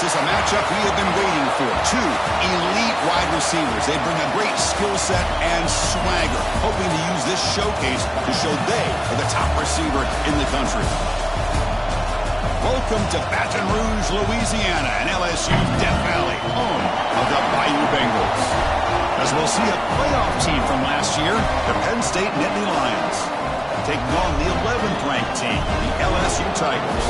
is a matchup we have been waiting for. Two elite wide receivers. They bring a great skill set and swagger, hoping to use this showcase to show they are the top receiver in the country. Welcome to Baton Rouge, Louisiana, and LSU's Death Valley, home of the Bayou Bengals. As we'll see a playoff team from last year, the Penn State Nittany Lions, taking on the 11th ranked team, the LSU Tigers.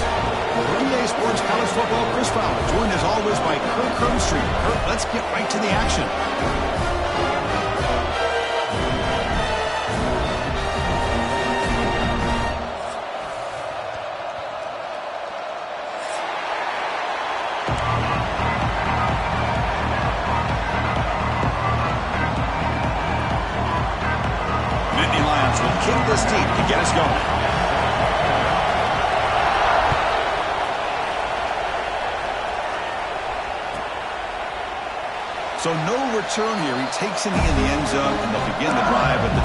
Green Day Sports College Football, Chris Fowler, joined as always by Kirk Crumstreet. Kirk, let's get right to the action. Nittany Lions will kick this deep to get us going. So no return here. He takes it in the end zone, and they'll begin the drive at the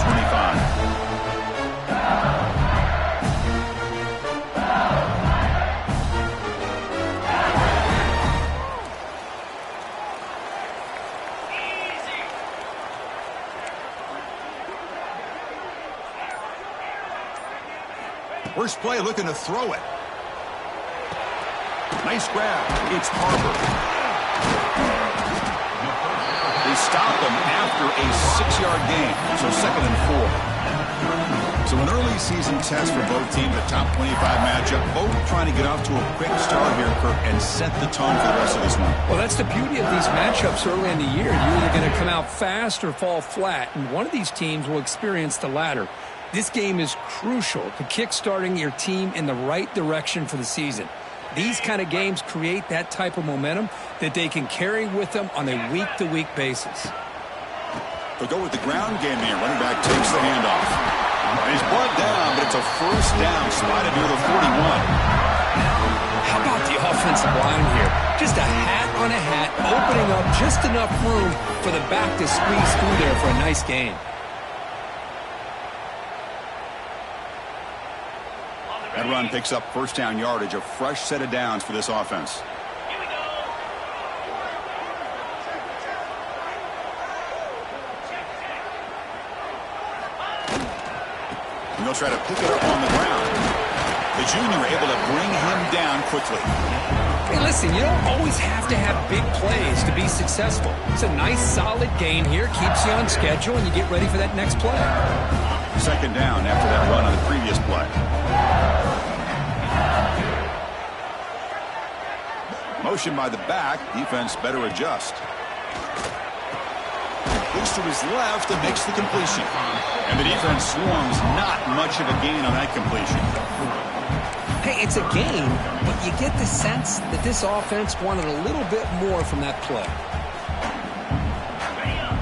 25. First play, looking to throw it. Nice grab. It's Harper. They stop them after a 6-yard gain, so 2nd and 4. So an early season test for both teams, a top 25 matchup. Both trying to get off to a quick start here, Kirk, and set the tone for the rest of this one. Well, that's the beauty of these matchups early in the year. You're either going to come out fast or fall flat, and one of these teams will experience the latter. This game is crucial to kick-starting your team in the right direction for the season. These kind of games create that type of momentum that they can carry with them on a week-to-week basis. They'll go with the ground game here. Running back takes the handoff. He's brought down, but it's a first down, spotted near the 41. How about the offensive line here? Just a hat on a hat, opening up just enough room for the back to squeeze through there for a nice gain. That run picks up first down yardage, a fresh set of downs for this offense. And they'll try to pick it up on the ground. The junior able to bring him down quickly. Hey, listen, you don't always have to have big plays to be successful. It's a nice, solid gain here, keeps you on schedule, and you get ready for that next play. 2nd down after that run on the previous play. Motion by the back. Defense better adjust. Looks to his left and makes the completion. And the defense swarms. Not much of a gain on that completion. Hey, it's a gain, but you get the sense that this offense wanted a little bit more from that play.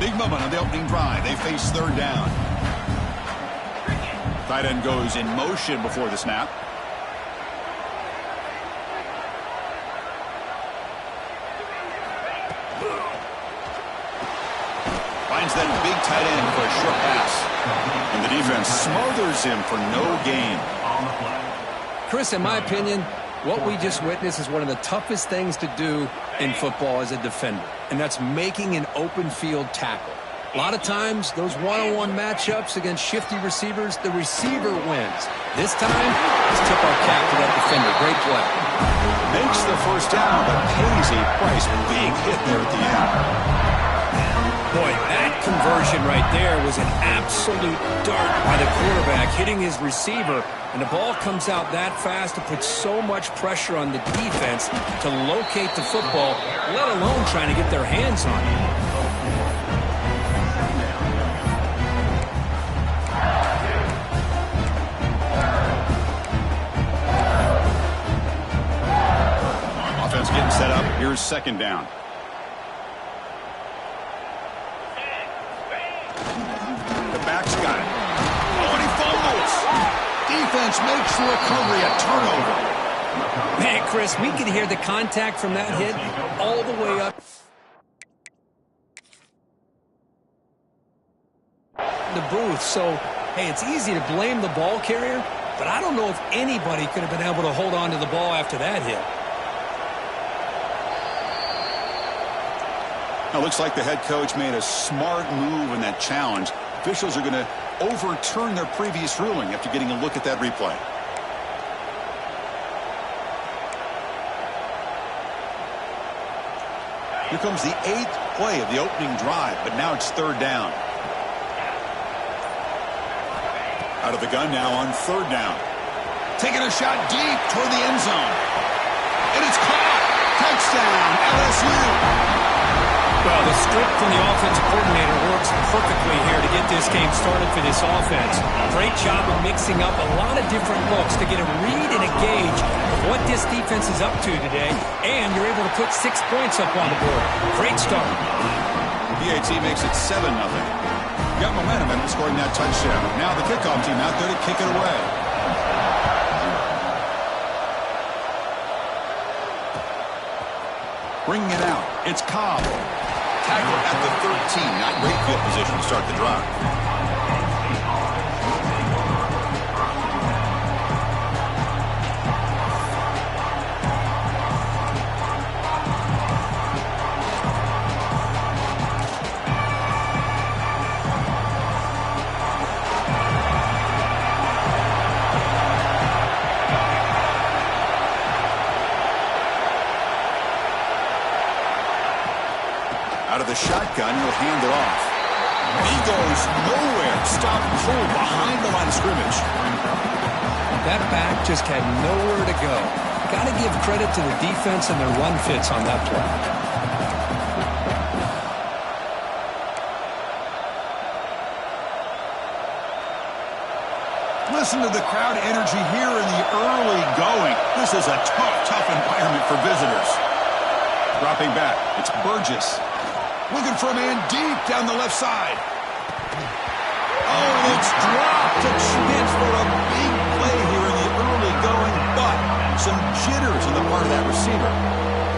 Big moment on the opening drive. They face 3rd down. Tight end goes in motion before the snap. Finds that big tight end for a short pass. And the defense smothers him for no gain. Chris, in my opinion, what we just witnessed is one of the toughest things to do in football as a defender, and that's making an open field tackle. A lot of times, those one-on-one matchups against shifty receivers, the receiver wins. This time, let's tip our cap to that defender. Great play. Makes the first down, but pays a price. Big hit there at the end. Boy, that conversion right there was an absolute dart by the quarterback hitting his receiver, and the ball comes out that fast to put so much pressure on the defense to locate the football, let alone trying to get their hands on it. Offense getting set up. Here's 2nd down. Back's got it. Oh, and he fumbles. Defense makes the recovery a turnover. Man, Chris, we could hear the contact from that hit all the way up the booth. So, hey, it's easy to blame the ball carrier, but I don't know if anybody could have been able to hold on to the ball after that hit. Now, looks like the head coach made a smart move in that challenge. Officials are going to overturn their previous ruling after getting a look at that replay. Here comes the 8th play of the opening drive, but now it's 3rd down. Out of the gun now on 3rd down. Taking a shot deep toward the end zone. And it's caught. Touchdown, LSU. Well, the script from the offensive coordinator works perfectly here to get this game started for this offense. Great job of mixing up a lot of different looks to get a read and a gauge of what this defense is up to today, and you're able to put 6 points up on the board. Great start. PAT makes it 7-0. Got momentum after scoring that touchdown. Now the kickoff team out there to kick it away. Bringing it out, it's Cobb. Tackle at the 13. Not great field position to start the drive. Out of the shotgun, he'll hand it off. He goes nowhere. Stop cold behind the line of scrimmage. That back just had nowhere to go. Got to give credit to the defense and their run fits on that play. Listen to the crowd energy here in the early going. This is a tough environment for visitors. Dropping back, it's Burgess. Looking for a man deep down the left side. Oh, and it's dropped to Schmitz for a big play here in the early going, but some jitters on the part of that receiver.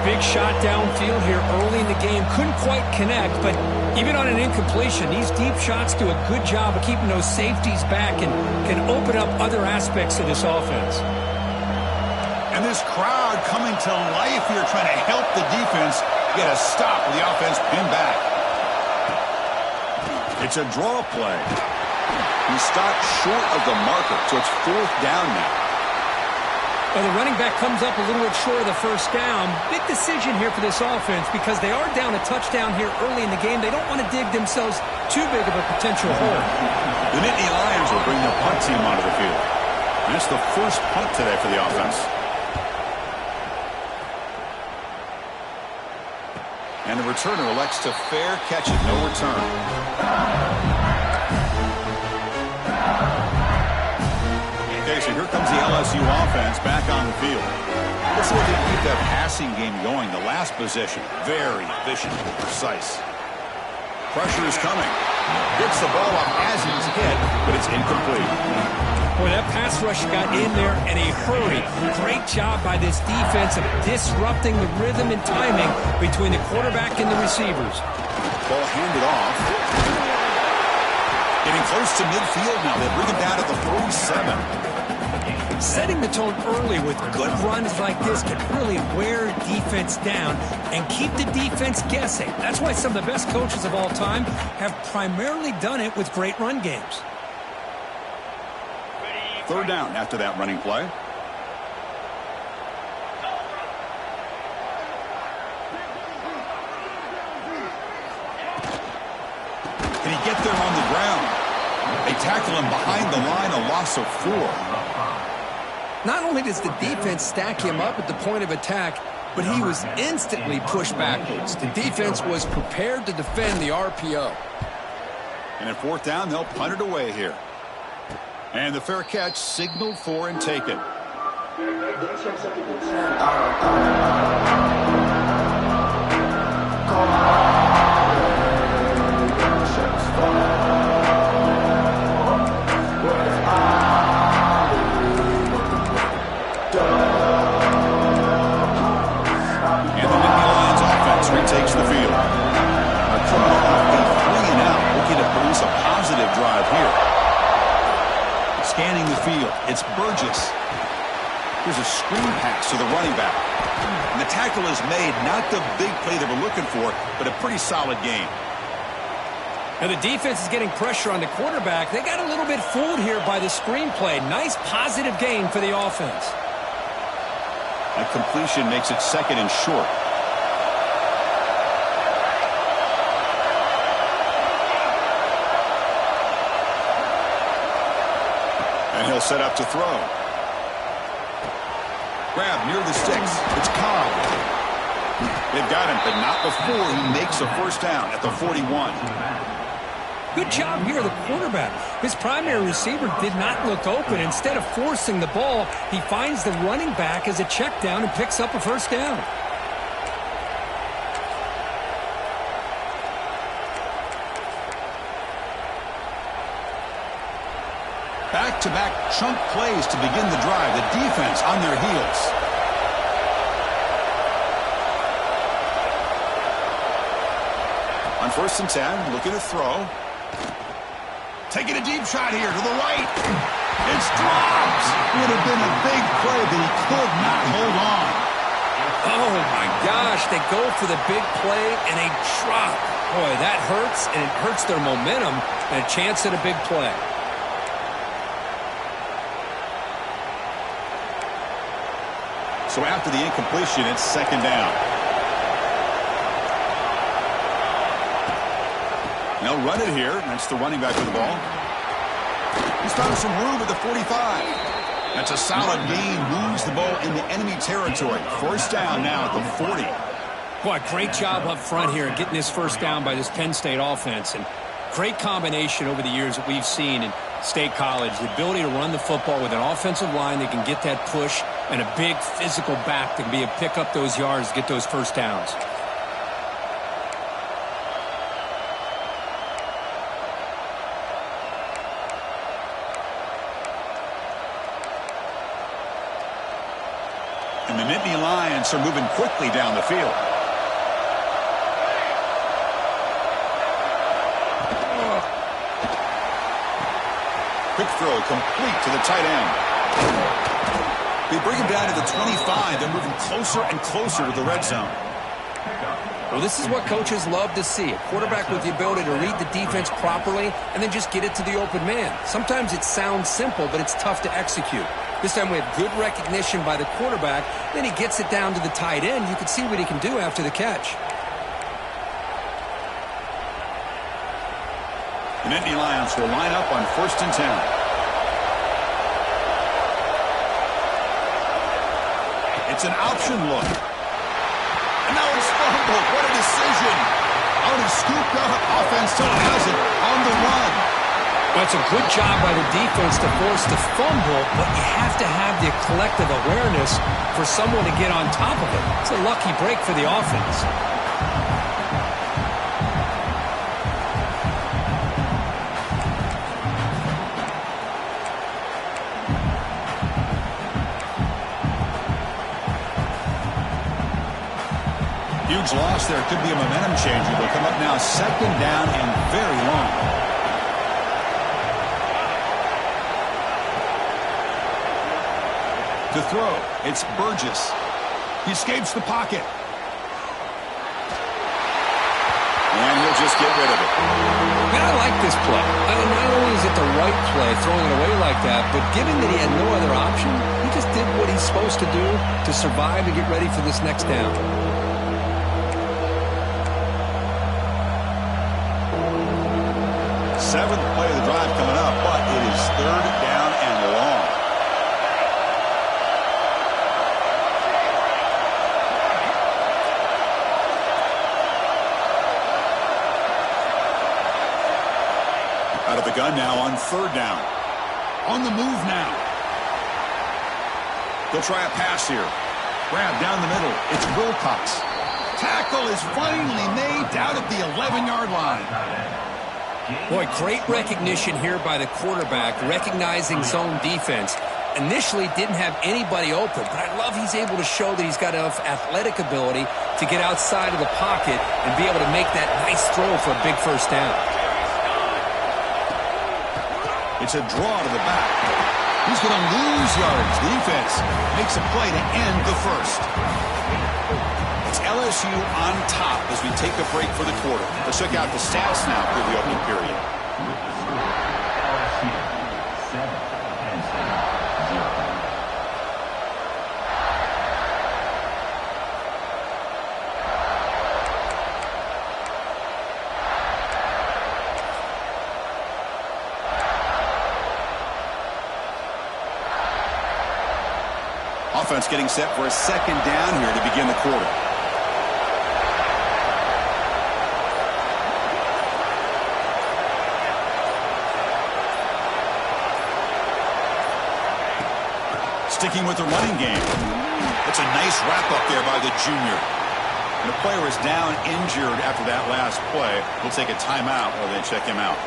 Big shot downfield here early in the game. Couldn't quite connect, but even on an incompletion, these deep shots do a good job of keeping those safeties back and can open up other aspects of this offense. And this crowd coming to life here trying to help the defense get a stop with the offense pinned back. It's a draw play. He stopped short of the marker, so it's 4th down now. Well, the running back comes up a little bit short of the 1st down. Big decision here for this offense because they are down a touchdown here early in the game. They don't want to dig themselves too big of a potential hole. The Nittany Lions will bring the punt team onto the field. And it's the first punt today for the offense. And the returner elects to fair catch it, no return. Okay, so here comes the LSU offense back on the field. Let's see if they can keep that passing game going. The last possession, very efficient and precise. Pressure is coming. Gets the ball up as he's hit, but it's incomplete. Boy, that pass rush got in there in a hurry. Great job by this defense of disrupting the rhythm and timing between the quarterback and the receivers. Ball handed off. Getting close to midfield now. They bring him down at the 47. Setting the tone early with good runs like this can really wear defense down and keep the defense guessing. That's why some of the best coaches of all time have primarily done it with great run games. 3rd down after that running play. Can he get there on the ground? They tackle him behind the line, a loss of 4. Not only does the defense stack him up at the point of attack, but he was instantly pushed backwards. The defense was prepared to defend the RPO. And at 4th down, they'll punt it away here. And the fair catch signaled for and taken. Retakes the field. Coming off a 3-and-out, looking to produce a positive drive here. Scanning the field, it's Burgess. Here's a screen pass to the running back. And the tackle is made, not the big play they were looking for, but a pretty solid game. And the defense is getting pressure on the quarterback. They got a little bit fooled here by the screenplay. Nice positive gain for the offense. That completion makes it second and short. And he'll set up to throw. Grab near the sticks. It's Cobb. They've got him, but not before he makes a first down at the 41. Good job here, the quarterback. His primary receiver did not look open. Instead of forcing the ball, he finds the running back as a check down and picks up a first down. Back-to-back chunk plays to begin the drive. The defense on their heels. On 1st and 10, looking to throw. Taking a deep shot here to the right. It's dropped. Would have been a big play, but he could not hold on. Oh, my gosh. They go for the big play, and they drop. Boy, that hurts, and it hurts their momentum and a chance at a big play. So after the incompletion, it's second down. They'll run it here. That's the running back with the ball. He's found some room at the 45. That's a solid gain. Moves the ball into enemy territory. First down now at the 40. Boy, great job up front here getting this first down by this Penn State offense. And great combination over the years that we've seen in State College. The ability to run the football with an offensive line that can get that push and a big physical back that can be able to pick up those yards, get those first downs. And the Nittany Lions are moving quickly down the field. Quick throw complete to the tight end. They bring him down to the 25. They're moving closer and closer to the red zone. Well, this is what coaches love to see. A quarterback with the ability to read the defense properly and then just get it to the open man. Sometimes it sounds simple, but it's tough to execute. This time we have good recognition by the quarterback. Then he gets it down to the tight end. You can see what he can do after the catch. The Nittany Lions will line up on 1st and 10. It's an option look. And now it's fumbled. What a decision. Out and scooped up. Offense still has it on the run. That's a good job by the defense to force the fumble, but you have to have the collective awareness for someone to get on top of it. It's a lucky break for the offense. Huge loss there. Could be a momentum changer. They'll come up now second down and very long. To throw, it's Burgess. He escapes the pocket. And he'll just get rid of it. Man, I like this play. Not only is it the right play, throwing it away like that, but given that he had no other option, he just did what he's supposed to do to survive and get ready for this next down. Seventh play of the drive coming up, but it is third down and long. Out of the gun now on 3rd down. On the move now. They'll try a pass here. Grab down the middle. It's Wilcox. Tackle is finally made down at the 11-yard line. Boy, great recognition here by the quarterback, recognizing zone defense. Initially didn't have anybody open, but I love he's able to show that he's got enough athletic ability to get outside of the pocket and be able to make that nice throw for a big first down. It's a draw to the back. He's going to lose yards. The defense makes a play to end the first. It's LSU on top as we take a break for the quarter. Let's check out the stats now for the opening period. Offense getting set for a second down here to begin the quarter. Sticking with the running game. It's a nice wrap-up there by the junior. And the player is down injured after that last play. We'll take a timeout while they check him out.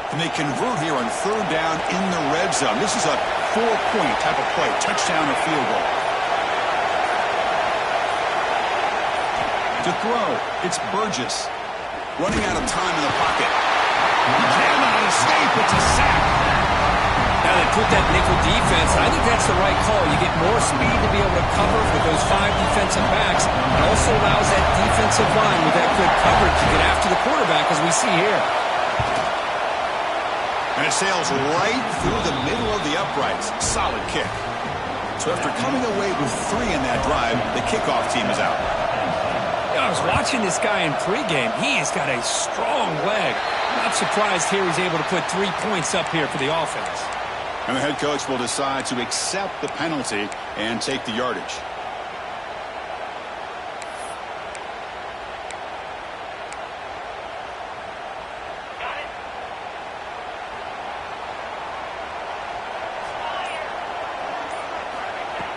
And they convert here on third down in the red zone. This is a 4-point type of play, touchdown or field goal. To throw, it's Burgess. Running out of time in the pocket. He cannot escape. It's a sack. Now they put that nickel defense. I think that's the right call. You get more speed to be able to cover with those 5 defensive backs. It also allows that defensive line with that good coverage to get after the quarterback, as we see here. And it sails right through the middle of the uprights. Solid kick. So after coming away with 3 in that drive, the kickoff team is out. I was watching this guy in pregame. He has got a strong leg. Not surprised here he's able to put 3 points up here for the offense. And the head coach will decide to accept the penalty and take the yardage.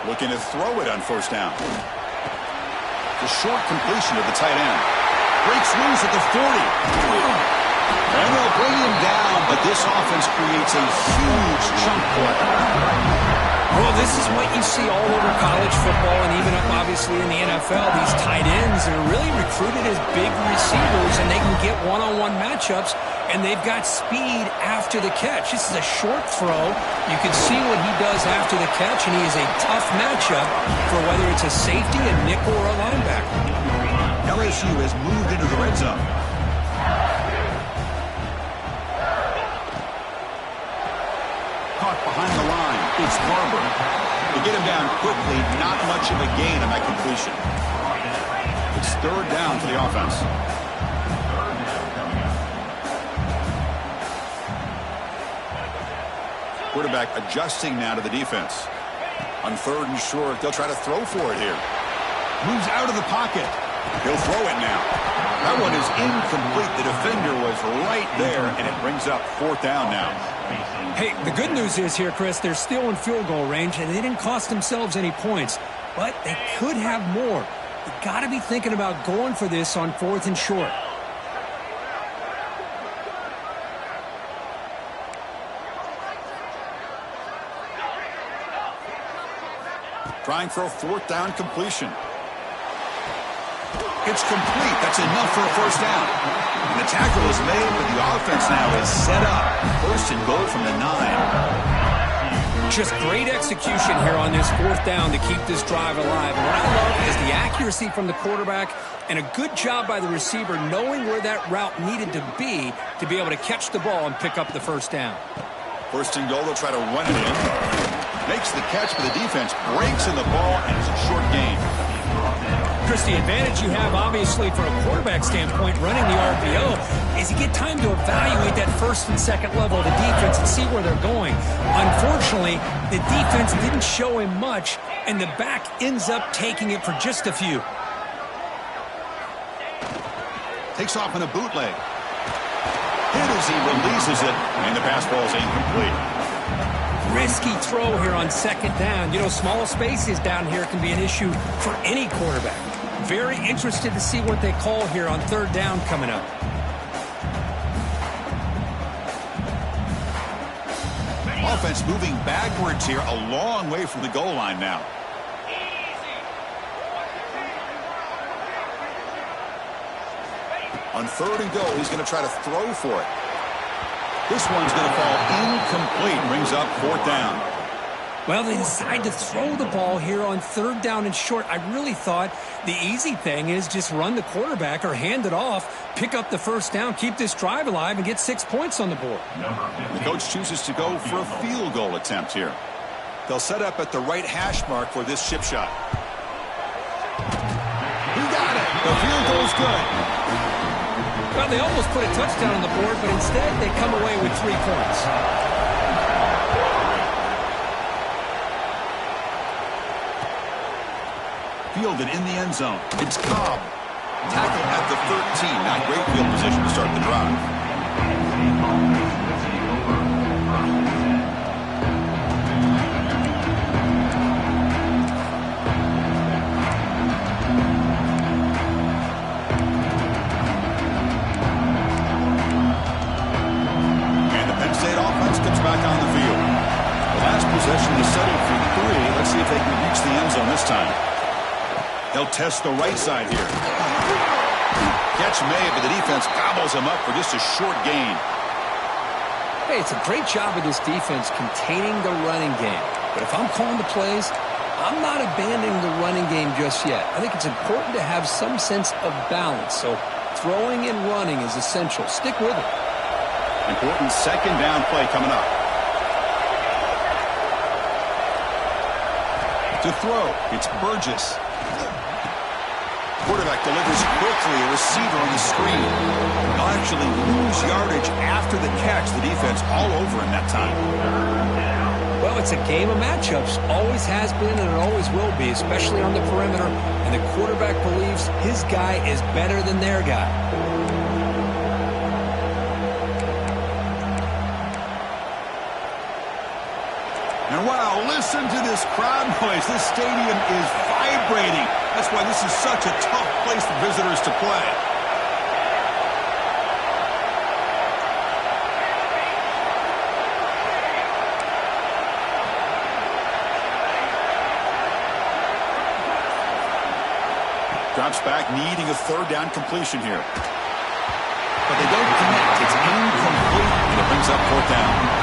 Looking to throw it on first down. The short completion of the tight end. Breaks loose at the 40. And they'll bring him down, but this offense creates a huge chunk play. Well, this is what you see all over college football and even up obviously in the NFL. These tight ends are really recruited as big receivers, and they can get one-on-one matchups, and they've got speed after the catch. This is a short throw. You can see what he does after the catch, and he is a tough matchup for whether it's a safety, a nickel, or a linebacker. LSU has moved into the red zone. Caught behind the line. It's Barber. To get him down quickly, not much of a gain on that completion. It's third down for the offense. Quarterback adjusting now to the defense. On third and short, they'll try to throw for it here. Moves out of the pocket. He'll throw it now. That one is incomplete. The defender was right there, and it brings up fourth down now. Hey, the good news is here, Chris, they're still in field goal range, and they didn't cost themselves any points, but they could have more. You got to be thinking about going for this on fourth and short. Trying for a fourth down completion. It's complete. That's enough for a first down. And the tackle is made, but the offense now is set up. First and goal from the 9. Just great execution here on this fourth down to keep this drive alive. And what I love is the accuracy from the quarterback and a good job by the receiver knowing where that route needed to be able to catch the ball and pick up the first down. First and goal, they'll try to run it in. Makes the catch, but the defense breaks in the ball, and it's a short gain. Chris, the advantage you have, obviously, from a quarterback standpoint, running the RPO, is you get time to evaluate that first and second level of the defense and see where they're going. Unfortunately, the defense didn't show him much, and the back ends up taking it for just a few. Takes off in a bootleg. Hit as he releases it, and the pass ball is incomplete. Risky throw here on second down. You know, small spaces down here can be an issue for any quarterback. Very interested to see what they call here on third down coming up. offense moving backwards here, a long way from the goal line now. On 3rd and goal, he's going to try to throw for it. This one's going to fall incomplete. Brings up 4th down. Well, they decide to throw the ball here on 3rd down and short. I really thought the easy thing is just run the quarterback or hand it off, pick up the 1st down, keep this drive alive, and get 6 points on the board. The coach chooses to go for a field goal attempt here. They'll set up at the right hash mark for this chip shot. He got it. The field goal's good. Well, they almost put a touchdown on the board, but instead they come away with 3 points. Fielded in the end zone. It's Cobb. Tackled at the 13. Not great field position to start the drive. And the Penn State offense comes back on the field. The last possession is settled for 3. Let's see if they can reach the end zone this time. They'll test the right side here. Catch made, but the defense gobbles him up for just a short gain. Hey, it's a great job of this defense containing the running game. But if I'm calling the plays, I'm not abandoning the running game just yet. I think it's important to have some sense of balance. So throwing and running is essential. Stick with it. Important 2nd down play coming up. To throw, it's Burgess. Quarterback delivers quickly, a receiver on the screen. They'll actually lose yardage after the catch. The defense all over him that time. Well, it's a game of matchups. Always has been and it always will be, especially on the perimeter. And the quarterback believes his guy is better than their guy. And wow, listen to this crowd noise. This stadium is vibrating. That's why this is such a tough place for visitors to play. Drops back, needing a 3rd down completion here. But they don't connect. It's incomplete, and it brings up 4th down.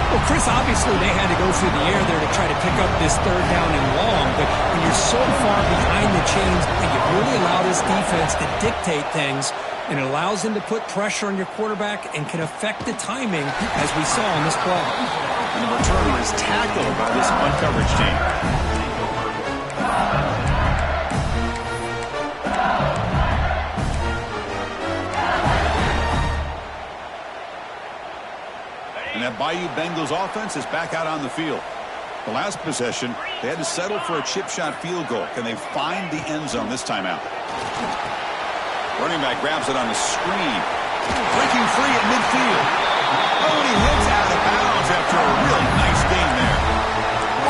Well, Chris, obviously they had to go through the air there to try to pick up this 3rd down and long, but when you're so far behind the chains, you really allow this defense to dictate things, and it allows them to put pressure on your quarterback and can affect the timing, as we saw on this play. And the returner is tackled by this man-coverage team. And that Bayou Bengals offense is back out on the field. The last possession, they had to settle for a chip shot field goal. Can they find the end zone this time out? Running back grabs it on the screen. Breaking free at midfield. Oh, and he hits out of bounds after a real nice gain there.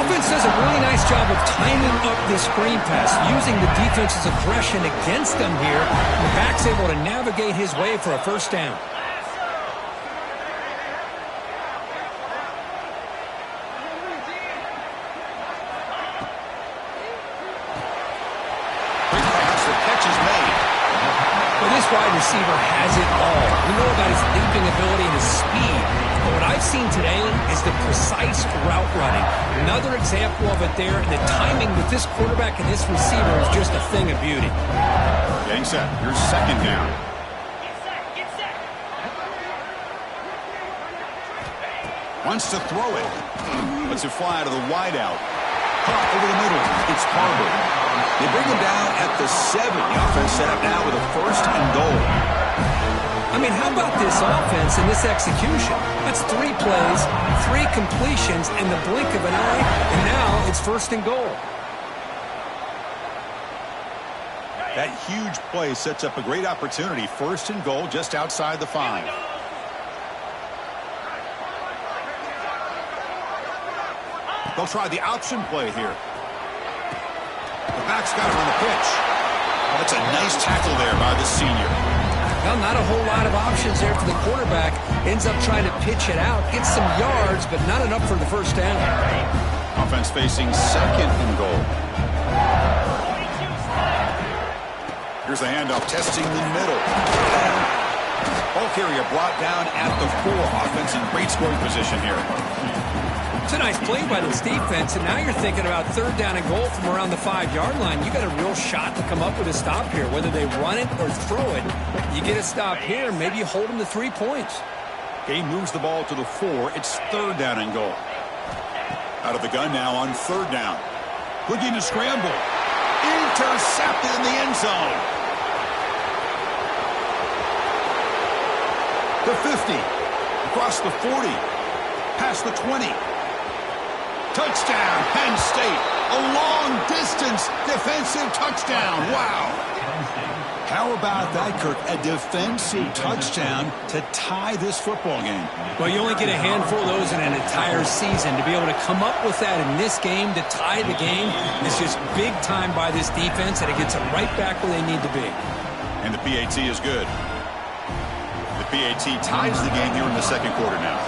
Offense does a really nice job of timing up this screen pass, using the defense's aggression against them here. And the back's able to navigate his way for a 1st down. This wide receiver has it all. We know about his leaping ability and his speed. But what I've seen today is the precise route running. Another example of it there. And the timing with this quarterback and this receiver is just a thing of beauty. Getting set. Here's 2nd down. Wants to throw it. Lets it fly out of the wideout. Caught over the middle. It's Barber. They bring him down at the 7. The offense set up now with a 1st and goal. I mean, how about this offense and this execution? That's 3 plays, 3 completions in the blink of an eye, and now it's 1st and goal. That huge play sets up a great opportunity. 1st and goal just outside the 5. They'll try the option play here. The back's got it on the pitch. Oh, that's a nice tackle there by the senior. Well, not a whole lot of options there for the quarterback. Ends up trying to pitch it out, gets some yards, but not enough for the first down. Offense facing second and goal. Here's the handoff, testing the middle. Ball carrier brought down at the 4. Offense in great scoring position here. It's a nice play by this defense, and now you're thinking about third down and goal from around the 5-yard line. You got a real shot to come up with a stop here. Whether they run it or throw it, you get a stop here, maybe you hold them to 3 points. Game moves the ball to the 4. It's third down and goal. Out of the gun now on third down. Looking to scramble. Intercepted in the end zone. The 50. Across the 40. Past the 20. Touchdown, Penn State. A long-distance defensive touchdown. Wow. How about that, Kirk? A defensive touchdown to tie this football game. Well, you only get a handful of those in an entire season. To be able to come up with that in this game to tie the game is just big time by this defense, and it gets them right back where they need to be. And the PAT is good. The PAT ties the game here in the second quarter now.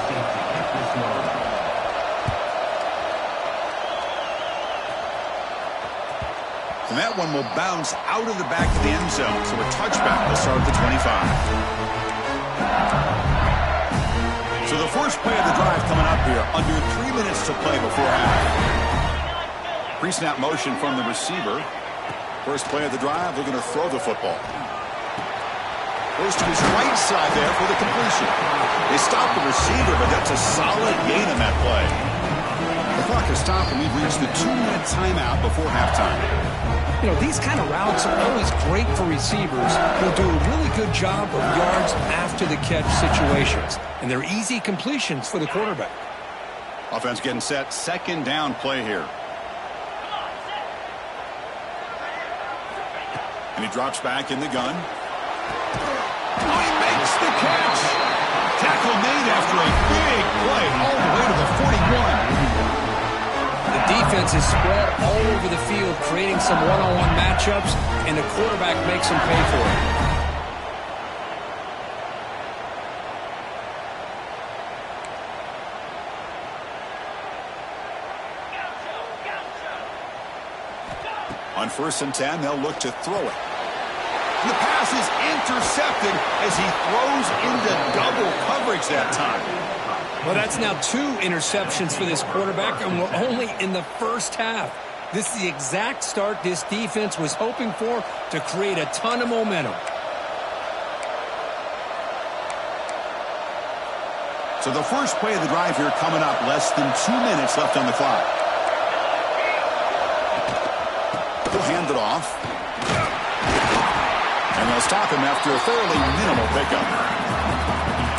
And that one will bounce out of the back of the end zone. So a touchback will start at the 25. So the first play of the drive coming up here. Under 3 minutes to play before half. Pre-snap motion from the receiver. First play of the drive, they're going to throw the football. Goes to his right side there for the completion. They stop the receiver, but that's a solid gain on that play. The clock has stopped, and we've reached the 2-minute timeout before halftime. You know, these kind of routes are always great for receivers who do a really good job of yards after the catch situations. And they're easy completions for the quarterback. Offense getting set. Second down play here. And he drops back in the gun. Oh, he makes the catch. Tackle made after a big play all the way to the 41. The defense is spread all over the field, creating some one-on-one matchups, and the quarterback makes them pay for it. On 1st and 10, they'll look to throw it. The pass is intercepted as he throws into double coverage that time. Well, that's now 2 interceptions for this quarterback, and we're only in the first half. This is the exact start this defense was hoping for to create a ton of momentum. So the first play of the drive here coming up, less than 2 minutes left on the clock. They'll hand it off. And they'll stop him after a fairly minimal pickup.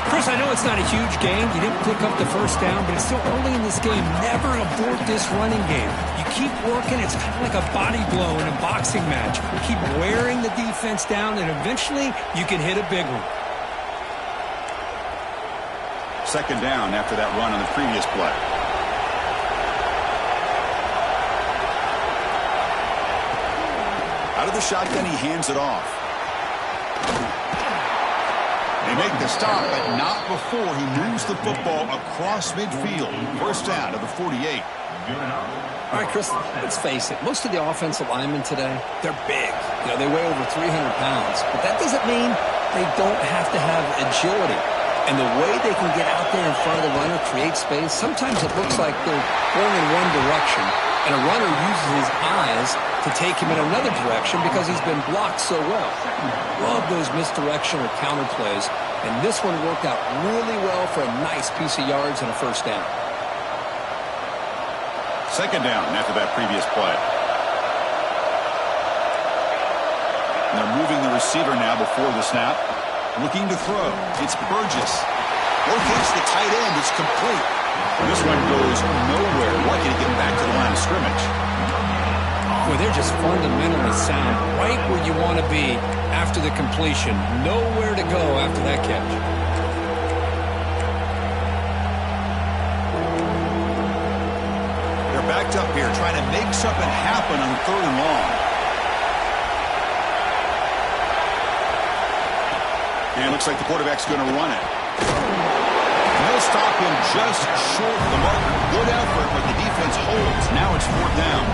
Chris, I know it's not a huge game. You didn't pick up the first down, but it's still early in this game. Never abort this running game. You keep working. It's kind of like a body blow in a boxing match. You keep wearing the defense down, and eventually you can hit a big one. Second down after that run on the previous play. Out of the shotgun, he hands it off. They make the stop, but not before he moves the football across midfield. First down to the 48. All right, Chris, let's face it. Most of the offensive linemen today, they're big. You know, they weigh over 300 pounds. But that doesn't mean they don't have to have agility. And the way they can get out there in front of the runner, create space, sometimes it looks like they're going in one direction, and a runner uses his eyes to take him in another direction because he's been blocked so well. Love those misdirection or counter plays, and this one worked out really well for a nice piece of yards and a first down. Second down after that previous play. And they're moving the receiver now before the snap. Looking to throw. It's Burgess. Locates the tight end. It's complete. This one goes nowhere. Lucky to get back to the line of scrimmage. Boy, they're just fundamentally sound. Right where you want to be after the completion. Nowhere to go after that catch. They're backed up here trying to make something happen on third and long. And it looks like the quarterback's going to run it. And they'll stop him just short of the marker. Good effort, but the defense holds. Now it's 4th down.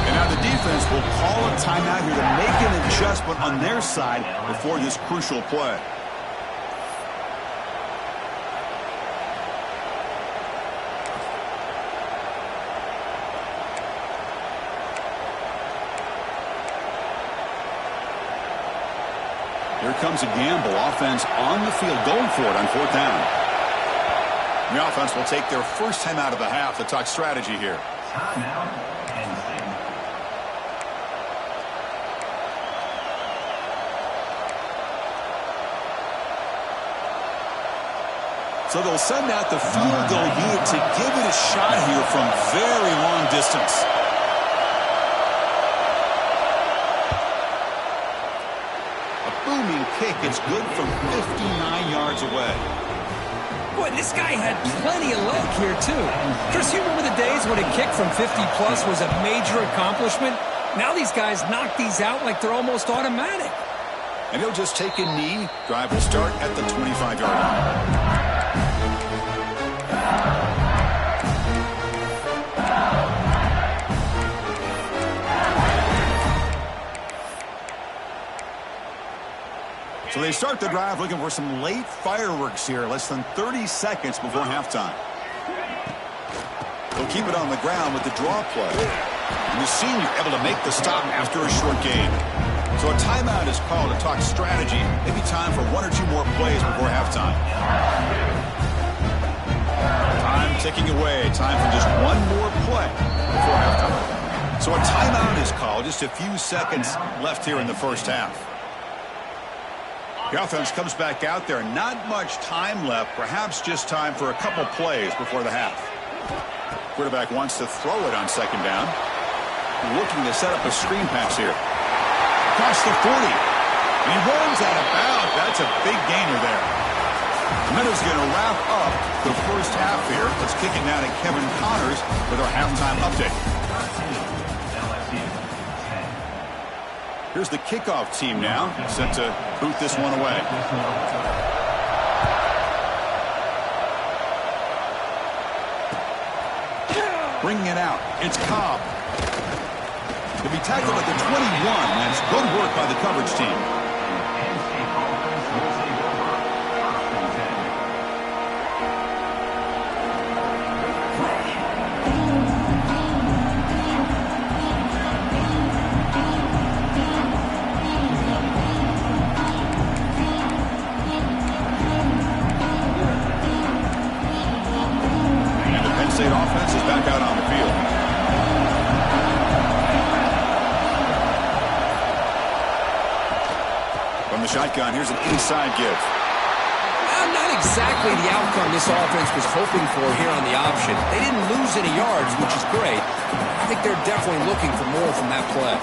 And now the defense will call a timeout here to make an adjustment on their side before this crucial play. Here comes a gamble. Offense on the field going for it on 4th down. The offense will take their first time out of the half to talk strategy here. So they'll send out the field goal unit to give it a shot here from very long distance. Booming kick. It's good from 59 yards away. Boy, this guy had plenty of leg here, too. Chris, you remember the days when a kick from 50-plus was a major accomplishment? Now these guys knock these out like they're almost automatic. And he'll just take a knee. Drive will start at the 25-yard line. So they start the drive looking for some late fireworks here, less than 30 seconds before halftime. They'll keep it on the ground with the draw play. And the senior able to make the stop after a short gain. So a timeout is called to talk strategy. Maybe time for 1 or 2 more plays before halftime. Time ticking away. Time for just 1 more play before halftime. So a timeout is called. Just a few seconds left here in the first half. The offense comes back out there. Not much time left. Perhaps just time for a couple plays before the half. Quarterback wants to throw it on 2nd down. Looking to set up a screen pass here. Across the 40. And he rolls out of bounds. That's a big gainer there. And that is going to wrap up the first half here. Let's kick it now to Kevin Connors with our halftime update. Here's the kickoff team now, set to boot this one away. Bringing it out, it's Cobb. To be tackled at the 21, and it's good work by the coverage team. State offense is back out on the field. From the shotgun, here's an inside give. Not exactly the outcome this offense was hoping for here on the option. They didn't lose any yards, which is great. I think they're definitely looking for more from that play.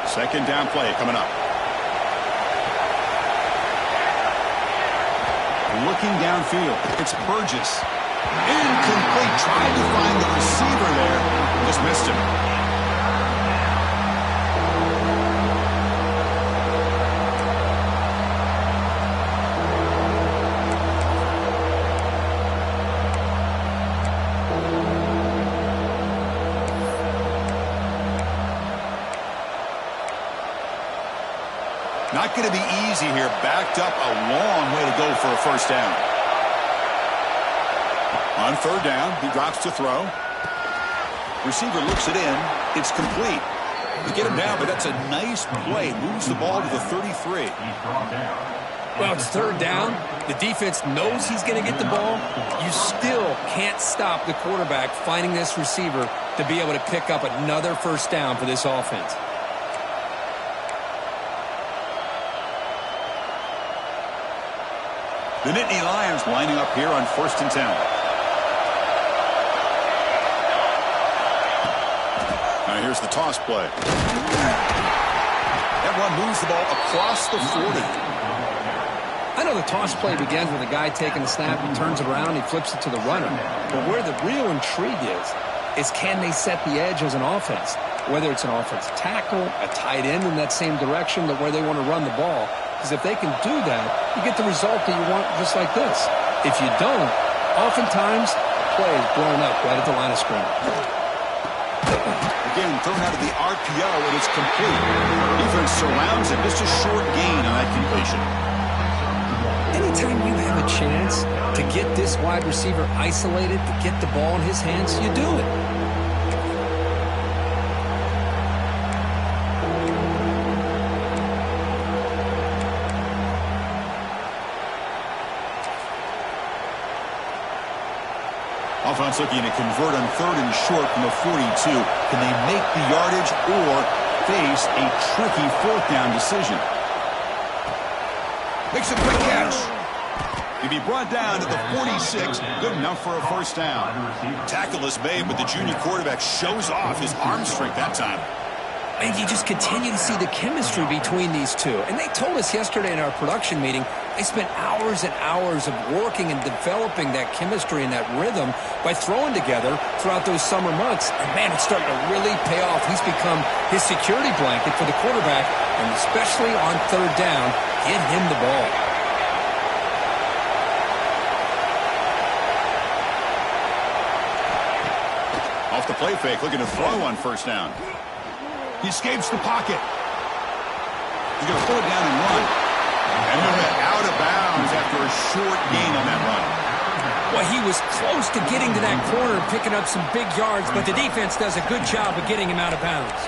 Second down play coming up. Looking downfield. It's Burgess. Incomplete. Trying to find the receiver there. Just missed him. Not going to be easy here. Backed up a long way to go for a first down. On 3rd down, he drops to throw. Receiver looks it in. It's complete. We get him down, but that's a nice play. Moves the ball to the 33. Well, it's 3rd down. The defense knows he's going to get the ball. You still can't stop the quarterback finding this receiver to be able to pick up another first down for this offense. The Nittany Lions lining up here on 1st and 10. Now here's the toss play. That one moves the ball across the 40. I know the toss play begins with a guy taking the snap, he turns it around, he flips it to the runner. But where the real intrigue is can they set the edge as an offense? Whether it's an offensive tackle, a tight end in that same direction, that where they want to run the ball. Because if they can do that, you get the result that you want just like this. If you don't, oftentimes, play is blown up right at the line of scrimmage. Again, thrown out of the RPO, and it's complete. Defense surrounds him. Just a short gain on that completion. Anytime you have a chance to get this wide receiver isolated, to get the ball in his hands, you do it. Offense looking to convert on 3rd and short from the 42. Can they make the yardage or face a tricky 4th down decision? Makes a quick catch. He'll be brought down to the 46. Good enough for a 1st down. Tackle is made, but the junior quarterback shows off his arm strength that time. And you just continue to see the chemistry between these two. And they told us yesterday in our production meeting, they spent hours and hours of working and developing that chemistry and that rhythm by throwing together throughout those summer months. And, man, it's starting to really pay off. He's become his security blanket for the quarterback, and especially on 3rd down, get him the ball. Off the play fake, looking to throw on 1st down. He escapes the pocket. He's going to pull it down and run. And he'll get out of bounds after a short gain on that run. Well, he was close to getting to that corner and picking up some big yards, but the defense does a good job of getting him out of bounds.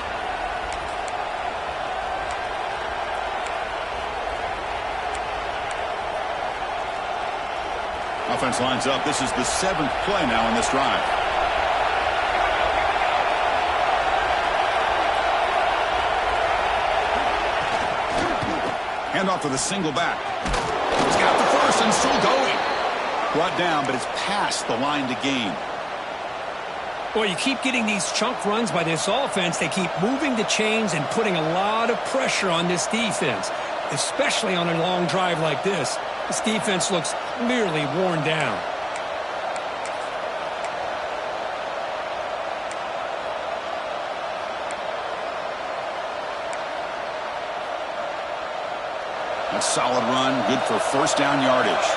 Offense lines up. This is the 7th play now on this drive. Handoff to the single back. He's got the 1st and still going. Brought down, but it's past the line to gain. Well, you keep getting these chunk runs by this offense. They keep moving the chains and putting a lot of pressure on this defense, especially on a long drive like this. This defense looks clearly worn down. A solid run, good for 1st down yardage.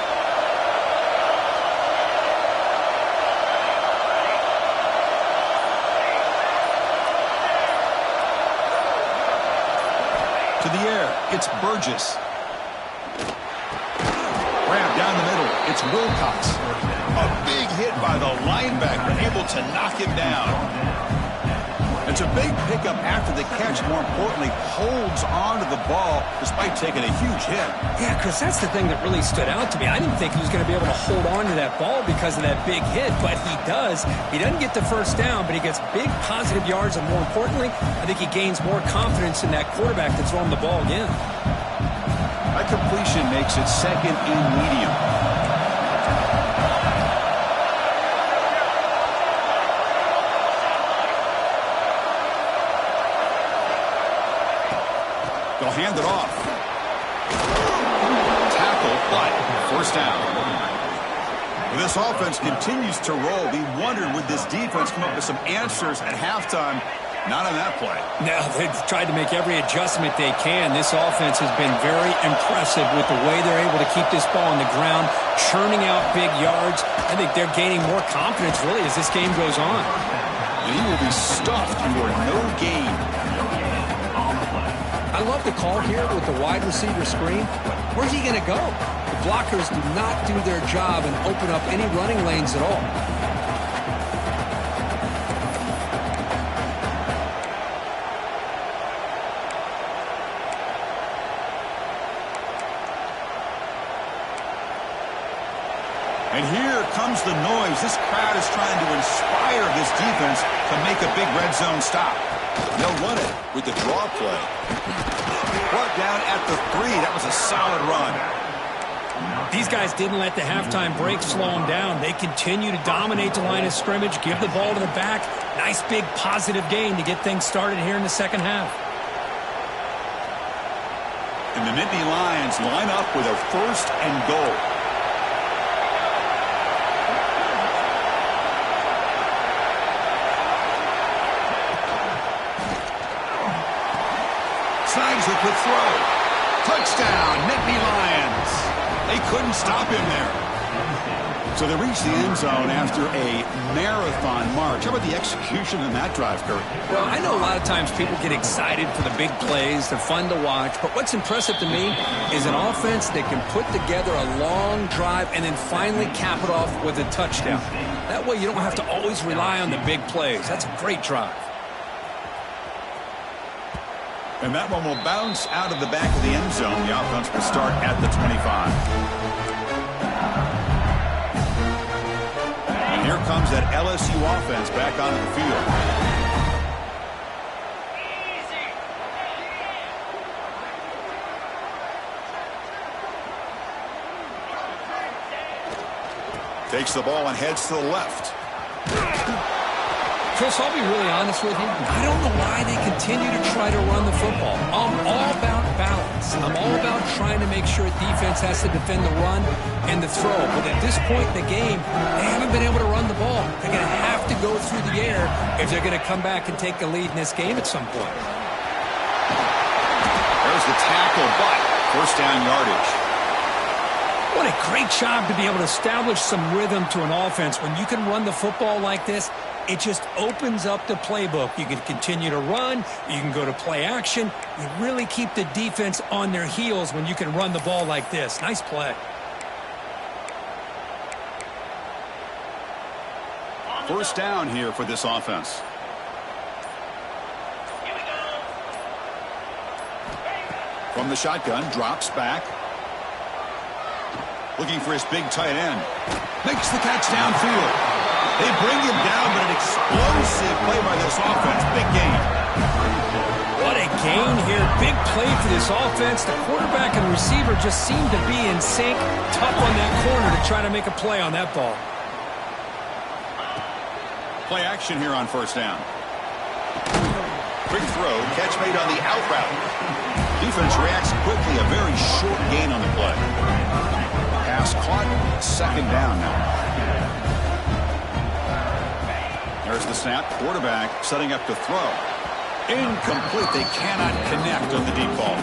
To the air, it's Burgess. Grab down the middle, it's Wilcox. A big hit by the linebacker, able to knock him down. It's a big pickup after the catch, more importantly, holds on to the ball despite taking a huge hit. Yeah, Chris, that's the thing that really stood out to me. I didn't think he was going to be able to hold on to that ball because of that big hit, but he does. He doesn't get the 1st down, but he gets big positive yards, and more importantly, I think he gains more confidence in that quarterback to throw him the ball again. That completion makes it 2nd and medium. They'll hand it off. Tackle, but 1st down. This offense continues to roll. We wondered, would this defense come up with some answers at halftime? Not on that play. No, they've tried to make every adjustment they can. This offense has been very impressive with the way they're able to keep this ball on the ground, churning out big yards. I think they're gaining more confidence, really, as this game goes on. And he will be stuffed for no gain. I love the call here with the wide receiver screen. Where's he going to go? The blockers do not do their job and open up any running lanes at all. And here comes the noise. This crowd is trying to inspire this defense to make a big red zone stop. They'll run it with the draw play. Brought down at the 3. That was a solid run. These guys didn't let the halftime break slow them down. They continue to dominate the line of scrimmage, give the ball to the back. Nice big positive gain to get things started here in the second half. And the Nittany Lions line up with a 1st and goal. Snags a quick throw. Touchdown, Nittany Lions. They couldn't stop him there. So they reach the end zone after a marathon march. How about the execution in that drive, Kurt? Well, I know a lot of times people get excited for the big plays. They're fun to watch. But what's impressive to me is an offense that can put together a long drive and then finally cap it off with a touchdown. That way you don't have to always rely on the big plays. That's a great drive. And that one will bounce out of the back of the end zone. The offense will start at the 25. Here comes that LSU offense back onto the field. Takes the ball and heads to the left. Chris, I'll be really honest with you. I don't know why they continue to try to run the football. I'm all about balance. I'm all about trying to make sure defense has to defend the run and the throw. But at this point in the game, they haven't been able to run the ball. They're going to have to go through the air if they're going to come back and take the lead in this game at some point. There's the tackle, but 1st down yardage. What a great job to be able to establish some rhythm to an offense. When you can run the football like this, it just opens up the playbook. You can continue to run. You can go to play action. You really keep the defense on their heels when you can run the ball like this. Nice play. 1st down here for this offense. From the shotgun, drops back. Looking for his big tight end. Makes the catch downfield. They bring him down, but an explosive play by this offense. Big gain. What a gain here. Big play for this offense. The quarterback and receiver just seem to be in sync. Tough on that corner to try to make a play on that ball. Play action here on 1st down. Quick throw. Catch made on the out route. Defense reacts quickly. A very short gain on the play. Pass caught. 2nd down now. There's the snap. Quarterback setting up to throw. Incomplete. They cannot connect on the deep ball.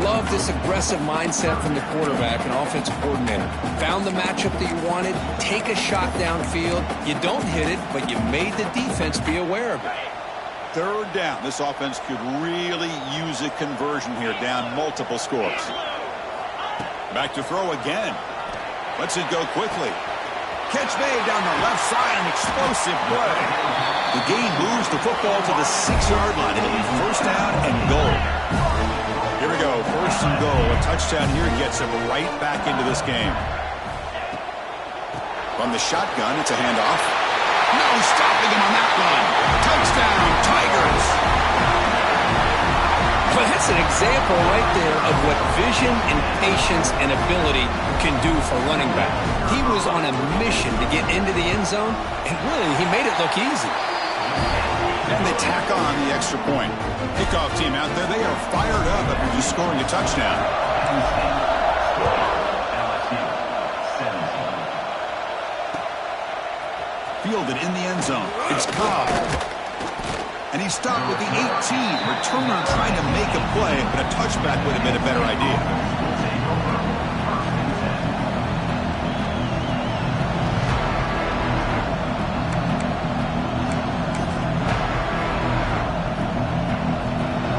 Love this aggressive mindset from the quarterback and offensive coordinator. Found the matchup that you wanted. Take a shot downfield. You don't hit it, but you made the defense be aware of it. 3rd down. This offense could really use a conversion here, down multiple scores. Back to throw again. Lets it go quickly. Catch made down the left side, an explosive play. The gain moves the football to the 6-yard line. It'll be 1st down and goal. Here we go, 1st and goal. A touchdown here gets him right back into this game. From the shotgun, it's a handoff. No stopping him on that one. Touchdown, Tigers. Well, that's an example right there of what vision and patience and ability can do for a running back. He was on a mission to get into the end zone, and really, he made it look easy. And they tack on the extra point. Kickoff team out there, they are fired up after just scoring a touchdown. Fielded in the end zone. It's Cobb. And he stopped with the 18. Returner trying to make a play, but a touchback would have been a better idea.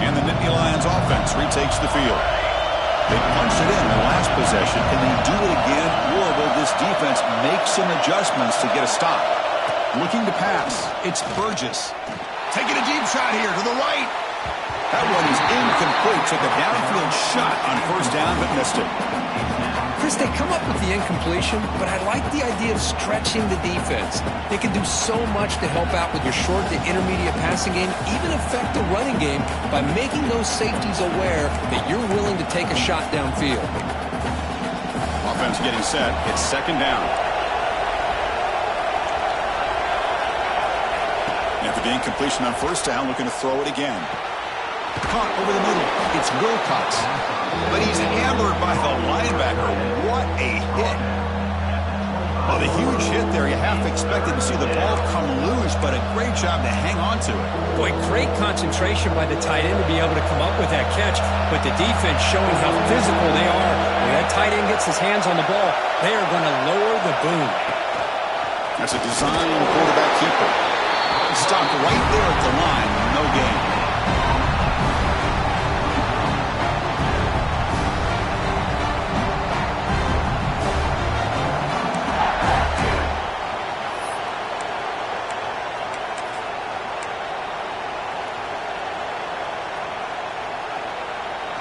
And the Nittany Lions offense retakes the field. They punched it in the last possession. Can they do it again, or will this defense make some adjustments to get a stop? Looking to pass. It's Burgess. Taking a deep shot here to the right. That one is incomplete. Took a downfield shot on 1st down, but missed it. Chris, they come up with the incompletion, but I like the idea of stretching the defense. They can do so much to help out with your short to intermediate passing game, even affect the running game by making those safeties aware that you're willing to take a shot downfield. Offense getting set. It's 2nd down. After the incompletion on 1st down, looking to throw it again. Caught over the middle. It's Wilcox. But he's hammered by the linebacker. What a hit. Well, the huge hit there, you half expected to see the ball come loose, but a great job to hang on to it. Boy, great concentration by the tight end to be able to come up with that catch, but the defense showing how physical they are. When that tight end gets his hands on the ball, they are going to lower the boom. That's a design quarterback keeper. Stopped right there at the line, no gain.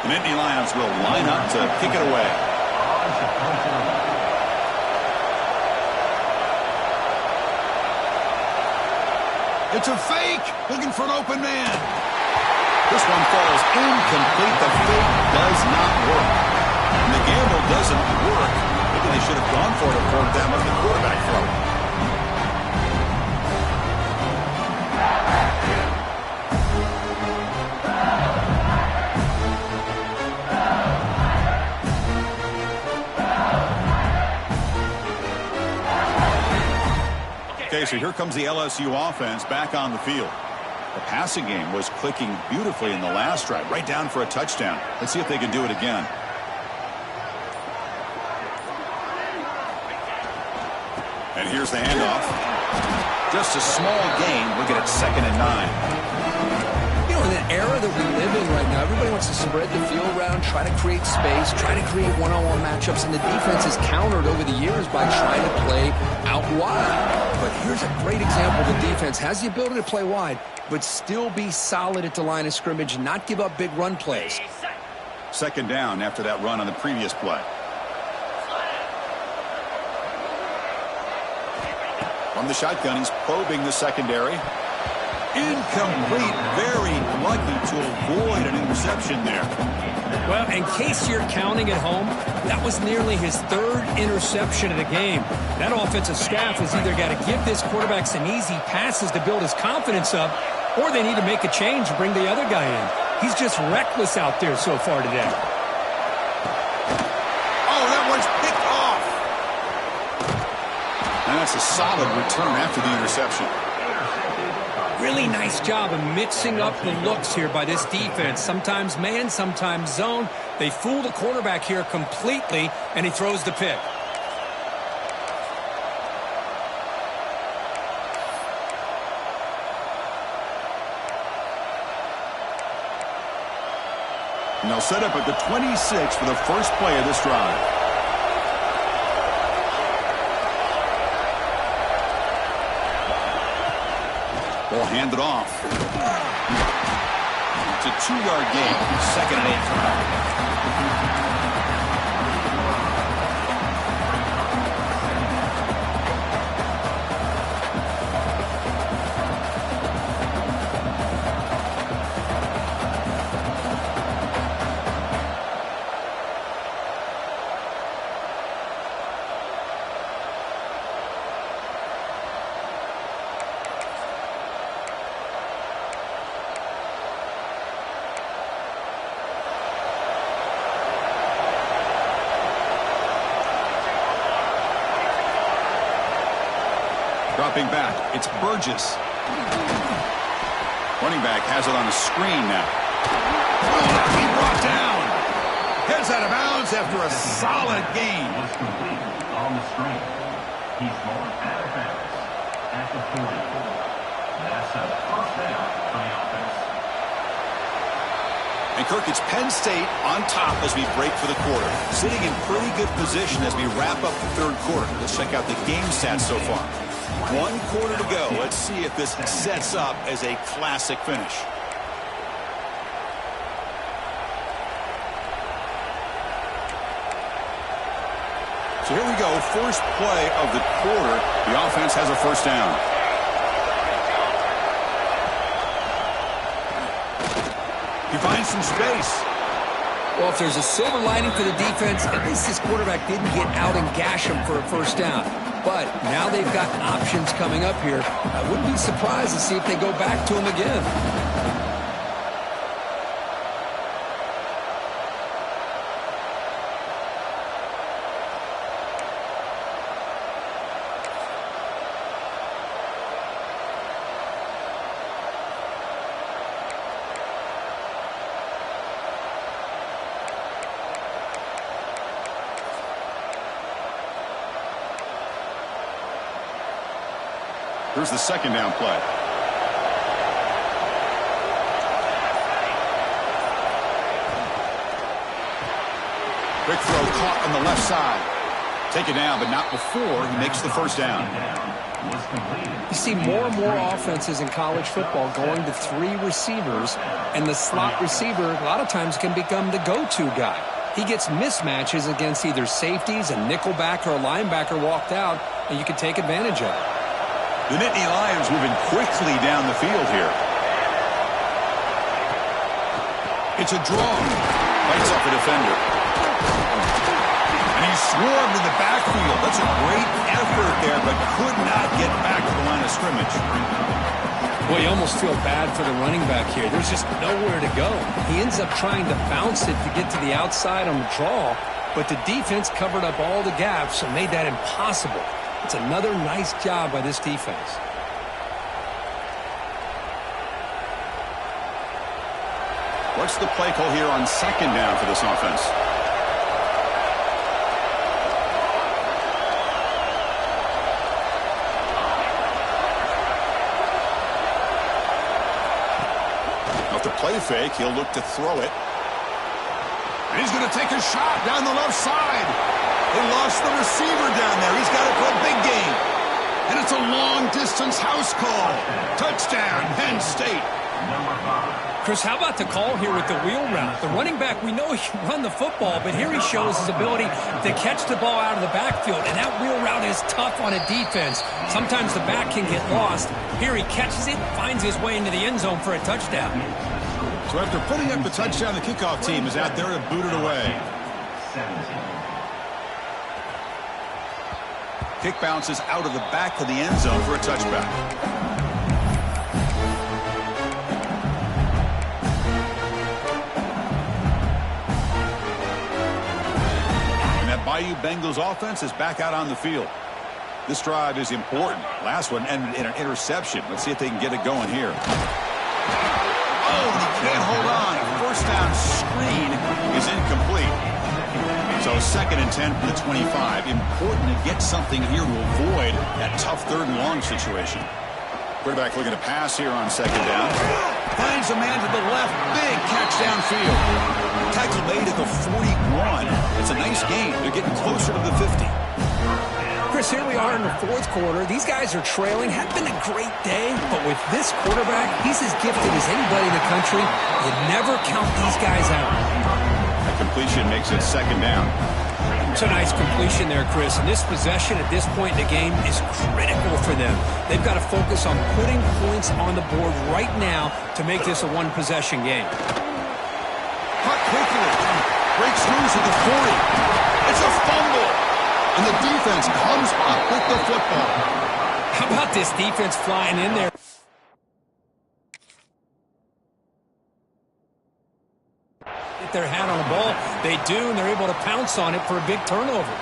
The Nittany Lions will line up to kick it away. It's a fake, looking for an open man. This one falls incomplete. The fake does not work. And the gamble doesn't work. Maybe they should have gone for it on 4th down with the quarterback throw. Okay, so here comes the LSU offense back on the field. The passing game was clicking beautifully in the last drive, right down for a touchdown. Let's see if they can do it again. And here's the handoff. Just a small gain. Look at it, 2nd and 9. You know, in the era that we live in right now, everybody wants to spread the field around, try to create space, try to create one-on-one matchups, and the defense has countered over the years by trying to play out wide. But here's a great example. The defense has the ability to play wide, but still be solid at the line of scrimmage and not give up big run plays. 2nd down after that run on the previous play. From the shotgun, he's probing the secondary. Incomplete. Very lucky to avoid an interception there. Well, in case you're counting at home, that was nearly his 3rd interception of the game. That offensive staff has either got to give this quarterback some easy passes to build his confidence up, or they need to make a change and bring the other guy in. He's just reckless out there so far today. Oh, that one's picked off. And that's a solid return after the interception. Really nice job of mixing up the looks here by this defense. Sometimes man, sometimes zone. They fool the quarterback here completely, and he throws the pick. And they'll set up at the 26 for the first play of this drive. Ball handed off. It's a 2-yard gain. 2nd and 8. Dropping back, it's Burgess. Running back has it on the screen now. Oh, he brought down. Heads out of bounds after a solid gain. Was complete on the screen. He's going out of bounds at the 44. That's a 1st down for the offense. And Kirk, it's Penn State on top as we break for the quarter. Sitting in pretty good position as we wrap up the 3rd quarter. Let's check out the game stats so far. 1 quarter to go. Let's see if this sets up as a classic finish. So here we go. First play of the quarter. The offense has a 1st down. He finds some space. Well, if there's a silver lining for the defense, at least this quarterback didn't get out and gash him for a 1st down. But now they've got options coming up here. I wouldn't be surprised to see if they go back to him again. Here's the second down play. Quick throw caught on the left side. Take it down, but not before he makes the first down. You see more and more offenses in college football going to 3 receivers, and the slot receiver a lot of times can become the go-to guy. He gets mismatches against either safeties, a nickelback, or a linebacker walked out, and you can take advantage of it. The Nittany Lions moving quickly down the field here. It's a draw. Bites off a defender. And he's swarmed in the backfield. That's a great effort there, but could not get back to the line of scrimmage. Well, you almost feel bad for the running back here. There's just nowhere to go. He ends up trying to bounce it to get to the outside on the draw, but the defense covered up all the gaps and made that impossible. It's another nice job by this defense. What's the play call here on second down for this offense? Off the play fake, he'll look to throw it. And he's going to take a shot down the left side. They lost the receiver down there. He's got it for a big gain. And it's a long-distance house call. Touchdown, Penn State. Chris, how about the call here with the wheel route? The running back, we know he can run the football, but here he shows his ability to catch the ball out of the backfield, and that wheel route is tough on a defense. Sometimes the back can get lost. Here he catches it, finds his way into the end zone for a touchdown. So after putting up the touchdown, the kickoff team is out there to boot it away. Kick bounces out of the back of the end zone for a touchback. Bayou Bengals offense is back out on the field. This drive is important. Last one ended in an interception. Let's see if they can get it going here. Oh, he can't hold on. First down screen is incomplete. So 2nd and 10 from the 25. Important to get something here to avoid that tough 3rd and long situation. Quarterback looking to pass here on 2nd down. Finds a man to the left. Big catch downfield. Tackle made at the 41. It's a nice game. They're getting closer to the 50. Chris, here we are in the 4th quarter. These guys are trailing. Had been a great day, but with this quarterback, he's as gifted as anybody in the country. You never count these guys out. A completion makes it 2nd down. It's a nice completion there, Chris. And this possession at this point in the game is critical for them. They've got to focus on putting points on the board right now to make this a one-possession game. Cut quickly. Breaks loose at the 40. It's a fumble. And the defense comes up with the football. How about this defense flying in there? Get their hat on the ball. They do, and they're able to pounce on it for a big turnover.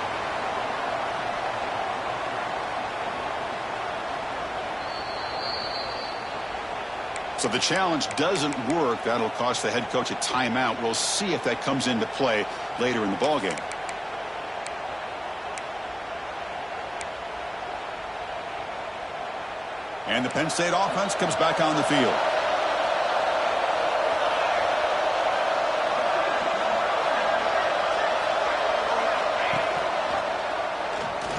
So the challenge doesn't work. That'll cost the head coach a timeout. We'll see if that comes into play later in the ballgame. And the Penn State offense comes back on the field.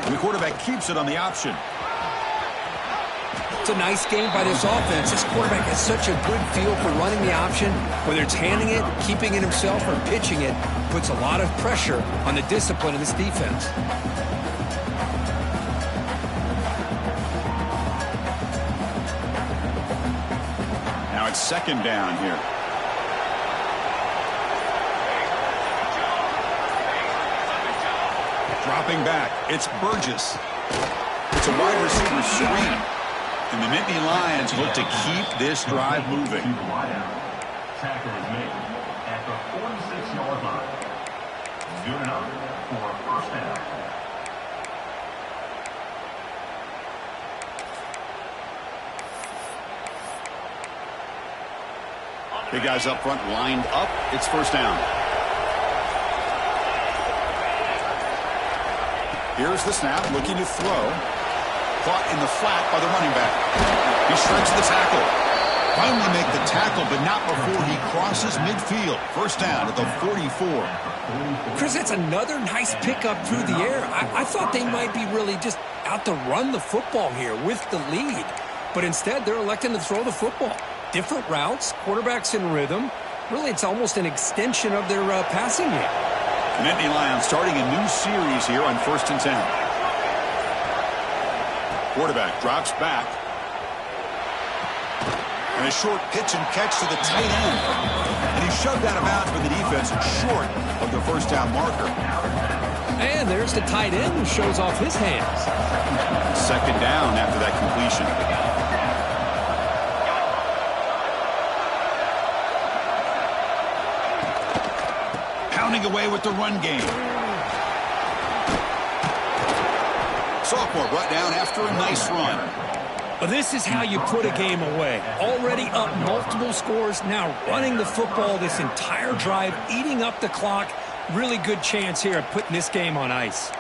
And the quarterback keeps it on the option. It's a nice game by this offense. This quarterback has such a good feel for running the option. Whether it's handing it, keeping it himself, or pitching it, puts a lot of pressure on the discipline of this defense. Now it's 2nd down here. Dropping back, it's Burgess. It's a wide receiver screen. And the Nittany Lions look to keep this drive moving. Tackle is made at the 46-yard line. Good enough for a first down. Big guys up front lined up. It's 1st down. Here's the snap, looking to throw. caught in the flat by the running back. He shreds the tackle. Finally make the tackle, but not before he crosses midfield. First down at the 44. Chris, that's another nice pickup through the air. I thought they might be really just out to run the football here with the lead. But instead, they're electing to throw the football. Different routes, quarterbacks in rhythm. Really, it's almost an extension of their passing game. Nittany Lions starting a new series here on 1st and 10. Quarterback drops back. And a short pitch and catch to the tight end. And he shoved out of bounds for the defense short of the first down marker. And there's the tight end who shows off his hands. Second down after that completion. Pounding away with the run game. Sophomore brought down after a nice run. But this is how you put a game away. Already up multiple scores, now running the football this entire drive, eating up the clock. Really good chance here of putting this game on ice.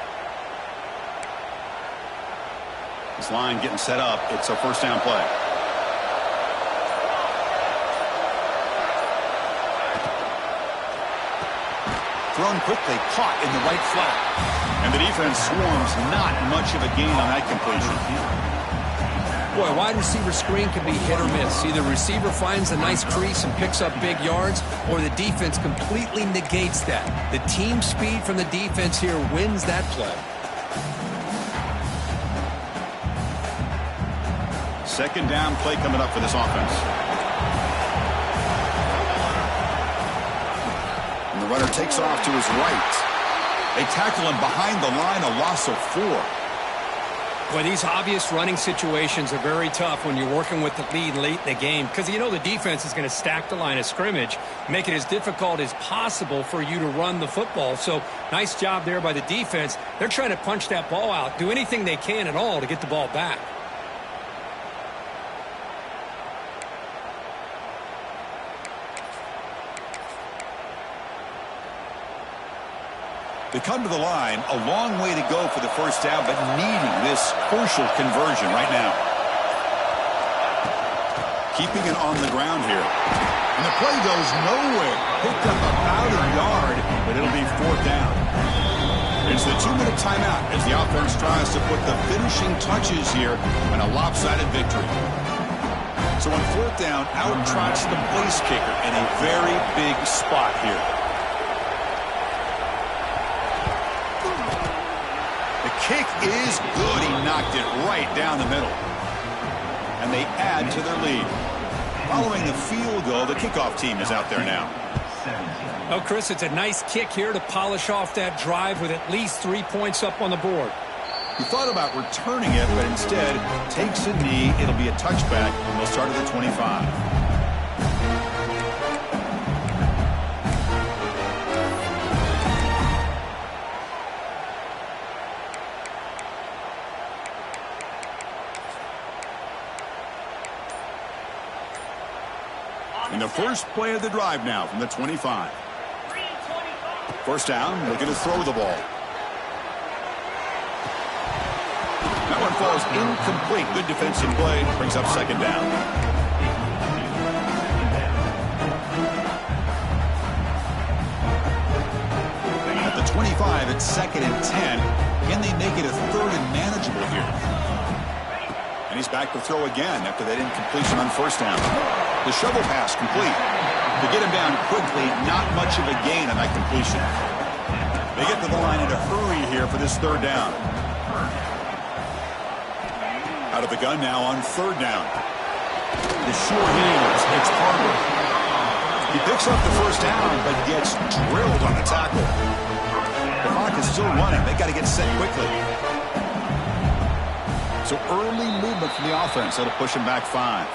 This line getting set up. It's a first down play. Thrown quickly, caught in the right flat. And the defense swarms, not much of a gain on that completion. Boy, wide receiver screen can be hit or miss. Either receiver finds a nice crease and picks up big yards, or the defense completely negates that. The team speed from the defense here wins that play. Second down play coming up for this offense. And the runner takes off to his right. They tackle him behind the line, a loss of 4. Well, these obvious running situations are very tough when you're working with the lead late in the game because you know the defense is going to stack the line of scrimmage, make it as difficult as possible for you to run the football. So nice job there by the defense. They're trying to punch that ball out, do anything they can at all to get the ball back. They come to the line, a long way to go for the first down, but needing this crucial conversion right now. Keeping it on the ground here. And the play goes nowhere. Picked up about a yard, but it'll be 4th down. It's the 2-minute timeout as the offense tries to put the finishing touches here on a lopsided victory. So on 4th down, out trots the place kicker in a very big spot here. Kick is good. He knocked it right down the middle. And they add to their lead. Following the field goal, the kickoff team is out there now. Oh, Chris, it's a nice kick here to polish off that drive with at least 3 points up on the board. He thought about returning it, but instead takes a knee. It'll be a touchback, and they'll start at the 25. And the first play of the drive now from the 25. First down, looking to throw the ball. That one falls incomplete. Good defensive play. Brings up second down. At the 25, it's 2nd and 10. Can they make it a 3rd and manageable here? And he's back to throw again after that incompletion on first down. The shovel pass complete. To get him down quickly, not much of a gain on that completion. They get to the line in a hurry here for this 3rd down. Out of the gun now on 3rd down. The short hands, it's Harper. He picks up the first down, but gets drilled on the tackle. The clock is still running. They got to get set quickly. So early movement from the offense. That'll push him back 5.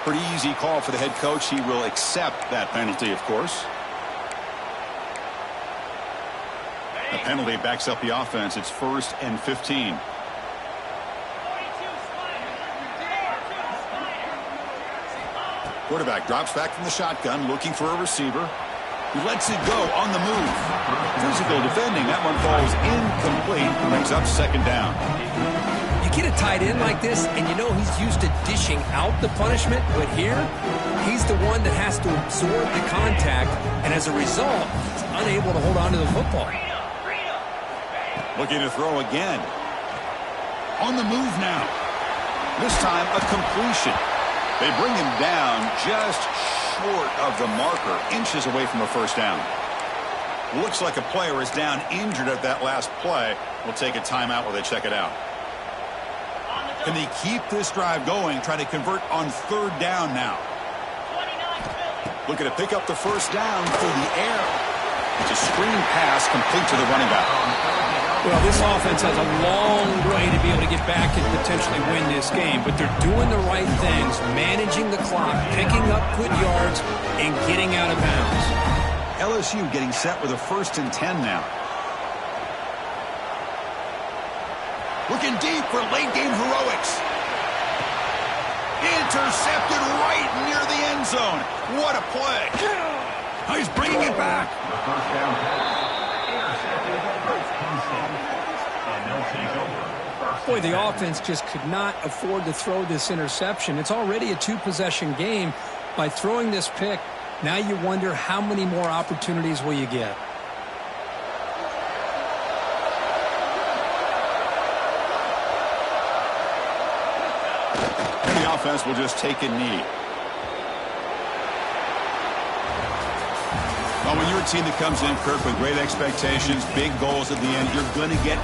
Pretty easy call for the head coach. He will accept that penalty, of course. The penalty backs up the offense. It's 1st and 15. Quarterback drops back from the shotgun, looking for a receiver. He lets it go on the move. Physical defending. That one falls incomplete. Brings up second down. You get a tight end like this, and you know he's used to dishing out the punishment, but here, he's the one that has to absorb the contact, and as a result, he's unable to hold on to the football. Looking to throw again. On the move now. This time, a completion. They bring him down just short of the marker, inches away from a first down. Looks like a player is down injured at that last play. We'll take a timeout while they check it out. Can they keep this drive going, try to convert on third down now? Looking to pick up the first down through the air. It's a screen pass complete to the running back. Well, this offense has a long way to be able to get back and potentially win this game, but they're doing the right things, managing the clock, picking up good yards, and getting out of bounds. LSU getting set with a 1st and 10 now. Looking deep for late-game heroics. Intercepted right near the end zone. What a play. He's bringing it back. The first down pass intercepted by Penn State. And they'll take over. Boy, the offense just could not afford to throw this interception. It's already a 2-possession game. By throwing this pick, now you wonder how many more opportunities will you get. And the offense will just take a knee. Well, when you're a team that comes in, Kirk, with great expectations, big goals at the end, you're going to get